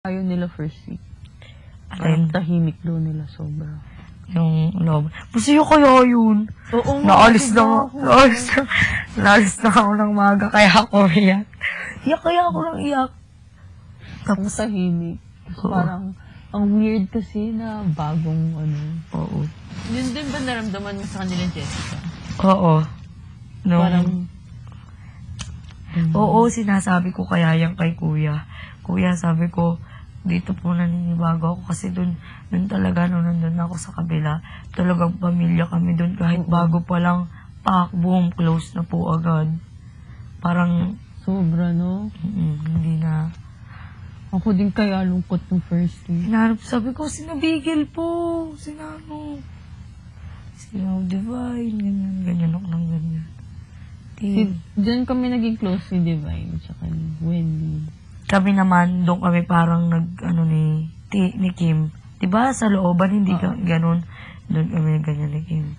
Ayaw nila first week. Alin? Tahimik daw nila sobra. Yung love. Masaya kaya yun. Oo nga. Naalis na ako ng maga, kaya ako iyak. Kaya ako lang iyak. Ang tahimik. Parang, ang weird kasi na bagong Oo. Yun din ba naramdaman mo sa kanila, Jessica? Oo. No. Parang, Oo, sinasabi ko kaya yan kay kuya. Kuya, sabi ko, dito po naninibago ako kasi dun talaga nung nandun ako sa kabila, talagang pamilya kami dun kahit bago pa lang, boom, close na po agad. Parang, sobra, no? hindi na. Ako din kaya lungkot ng first week. Sabi ko, sinabigil po, sina Divine, ganyan ako ng ganyan. Diyan kami naging close ni Divine, tsaka ni Wendy. Kami naman, doon kami parang ni Kim. Diba sa looban, hindi ganun. Doon kami ganyan ni Kim.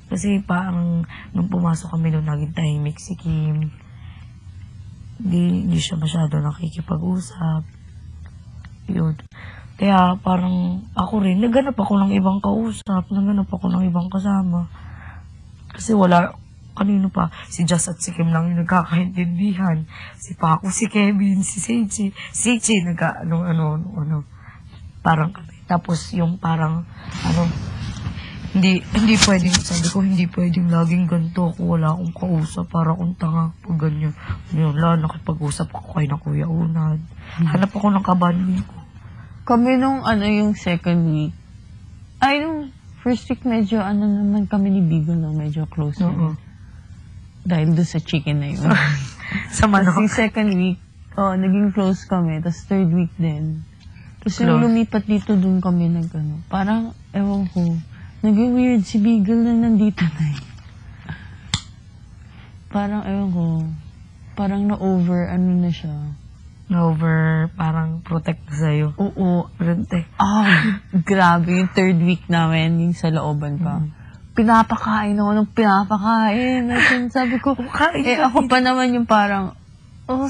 Kasi parang, nung pumasok kami doon, naging tahimik si Kim. Hindi siya masyado nakikipag-usap. Yun. Kaya parang, ako rin, naghanap ako ng ibang kausap, naghanap ako ng ibang kasama. Kasi wala, kanino pa, si Jazz at si Kim lang yung nagkakaintindihan. Si Paco, si Kevin, si Seichi. Seichi, parang kami. Tapos yung parang, hindi pwedeng, sabi ko, hindi pwedeng laging ganito kung wala akong kausap para akong tanga pag ganyan. Yun lang, nakipag-usap ako kay na Kuya Unad. Hanap ako ng kabanding ko. Kami nung yung second week, nung first week medyo naman kami ni Bigo na medyo close. Dahil doon sa chicken na yun. Sa manok. Kasi second week, naging close kami. Tapos third week din. Tapos yung lumipat dito, doon kami parang, ewan ko, naging weird si Beagle na nandito na Parang, ewan ko, parang na-over, na siya. Na-over, parang protect sa'yo. Oo. Protect. Grabe, yung third week namin, yung sa looban pa. Pinapakain ako ng pinapakain. Sabi ko, ako pa naman yung parang,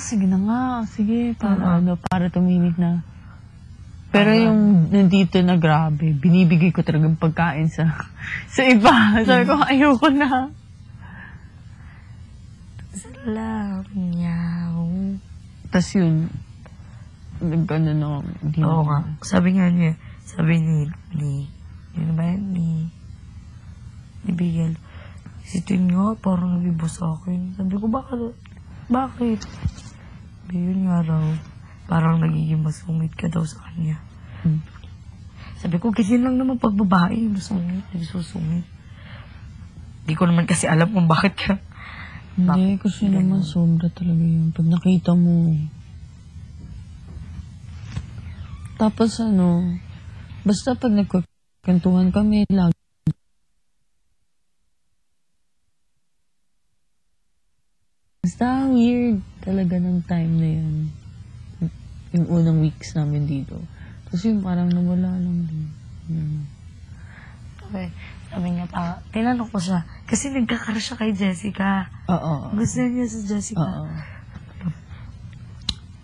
sige na nga, sige, para tumimik na. Pero yung nandito na grabe, binibigay ko talagang pagkain sa iba. Sabi ko, ayoko na. Salam niyaw. Tapos yun, nag-ano na, oo nga. Sabi ni Bigel, si Tin nga, parang nabibo sa akin. Sabi ko, bakit? Yun nga raw, parang nagiging masungit ka daw sa kanya. Sabi ko, kasi lang naman pag babae, nagsusungit. Di ko naman kasi alam kung bakit ka. Hindi, kasi naman sobra talaga yun. Pag nakita mo. Tapos basta pag nagkwentuhan kami, lagi. Basta weird talaga ng time na yun. Yung unang weeks namin dito. Tapos yung parang nawala lang din. Okay. Sabi niya tinanong ko siya, kasi nagkakrush siya kay Jessica. Oo. Gusto niya sa Jessica. Oo.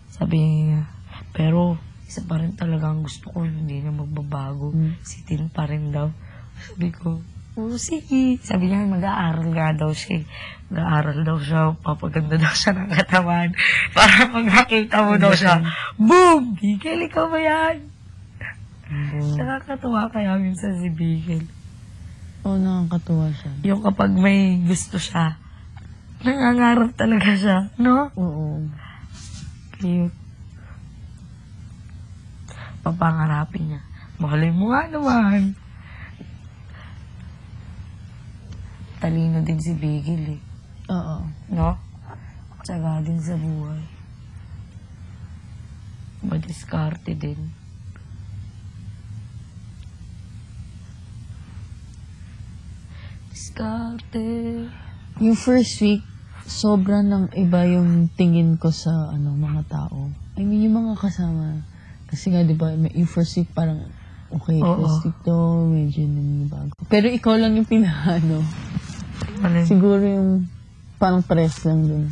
Sabi niya, pero isa pa rin talaga ang gusto ko, hindi na magbabago. Si Tin pa rin daw. Sabi ko, sige. Sabi niya, mag-aaral nga daw siya. Mag-aaral daw siya, papaganda daw siya ng katawan. Para pag nakita mo daw siya, boom! Bigel, ikaw ba yan? Nakakatuwa kaya minsan si Bigel. Oo, nakakatuwa siya. Yung kapag may gusto siya, nangangarap talaga siya, no? Oo. Cute. Papangarapin niya. Mahalin mo nga naman. Talino din si Bigel Oo. no? Tsaga din sa buhay. Madiskarte din. Diskarte. Yung first week, sobra ng iba yung tingin ko sa mga tao. I mean, yung mga kasama. Kasi nga, di ba, yung first week parang, okay, first week to, medyo bago. Pero ikaw lang yung siguro yung parang press lang dun.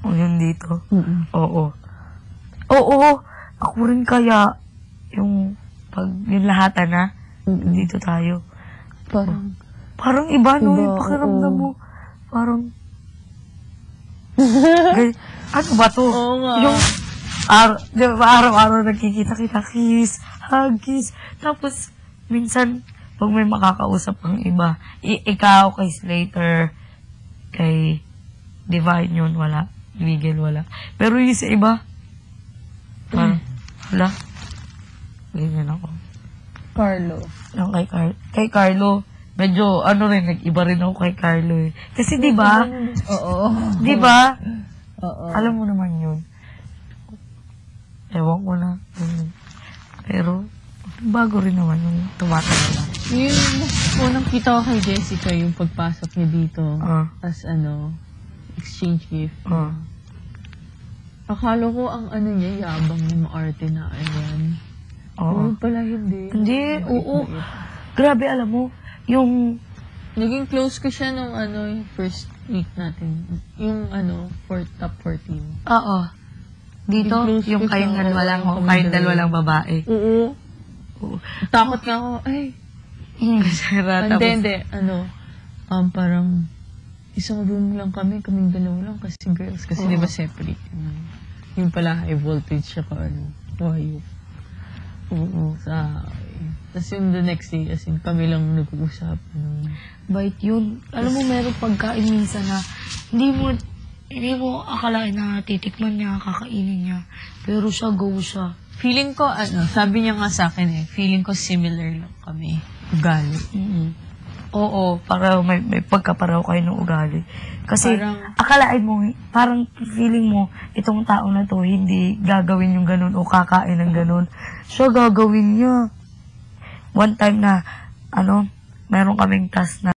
O yun dito? Mm-mm. Oo. Oo, ako rin kaya, yung, pag yung lahatan na, dito tayo. Parang iba, no? Yung pakiramdam mo. Parang, ano ba to? Oo nga. Yung, di ba, araw-araw nagkikita-kita, kiss, hug, kiss. Tapos, minsan, pag may makakausap ang iba, ikaw, kay Slater, kay Divine yun, wala. Miguel, wala. Pero yung sa iba, parang, wala. Ganyan ako. Carlo. Yung kay Carlo, medyo, nag-iba rin ako kay Carlo eh. Kasi di ba? Oo. Di ba? Oo. Alam mo naman yun. Ewan ko na. Pero, bago rin naman yung tumatagal lang. Yung unang kita ko kay Jessica, yung pagpasok niya dito, as exchange gift. Akala ko ang niya, yabang yung maarte na, ayan. Oo. Pala hindi. Hindi, oo. Grabe, alam mo, yung... Naging close ko siya nung yung first week natin. Yung top 14. Oo. Dito, yung kayong dalawa lang, o kayong dalawa lang babae. Oo. Takot nga ako, ay. Hindi. Parang, isang room lang kaming dalawa lang kasi girls. Kasi di ba separate. Yung pala high voltage siya ka wire. Oo. Tapos yung the next day, as in, kami lang nag-uusap. Bait yun. Alam mo, meron pagkain minsan na hindi mo akalain na titikman niya, kakainin niya. Pero siya, go siya. Feeling ko, sabi niya nga sa akin feeling ko similar lang kami. Ugali. Oo, para may pagkapareho kayo ng ugali. Kasi, akalain mo, parang feeling mo, itong tao na to, hindi gagawin yung ganun o kakain ng ganun. Siya gagawin niya. One time na, meron kaming task na